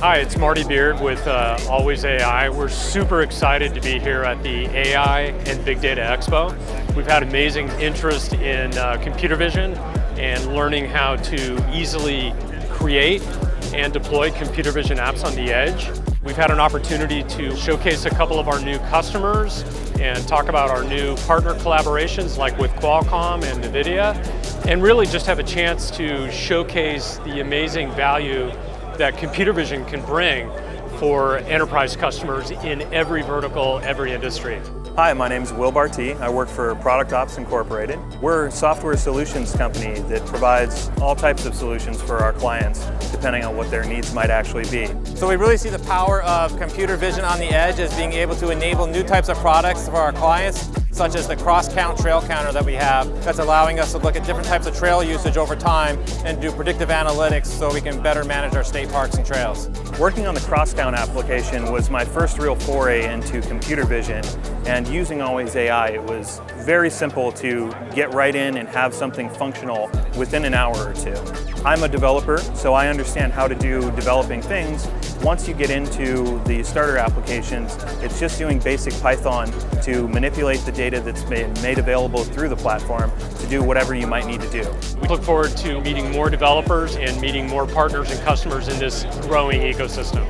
Hi, it's Marty Beard with alwaysAI. We're super excited to be here at the AI and Big Data Expo. We've had amazing interest in computer vision and learning how to easily create and deploy computer vision apps on the edge. We've had an opportunity to showcase a couple of our new customers and talk about our new partner collaborations like with Qualcomm and NVIDIA, and really just have a chance to showcase the amazing value that computer vision can bring for enterprise customers in every vertical, every industry. Hi, my name is Will Barty. I work for productOps Incorporated. We're a software solutions company that provides all types of solutions for our clients, depending on what their needs might actually be. So we really see the power of computer vision on the edge as being able to enable new types of products for our clients, such as the cross-count trail counter that we have that's allowing us to look at different types of trail usage over time and do predictive analytics so we can better manage our state parks and trails. Working on the cross-count application was my first real foray into computer vision, and using alwaysAI, it was very simple to get right in and have something functional within an hour or two. I'm a developer, so I understand how to do developing things. Once you get into the starter applications, it's just doing basic Python to manipulate the data that's been made available through the platform to do whatever you might need to do. We look forward to meeting more developers and meeting more partners and customers in this growing ecosystem.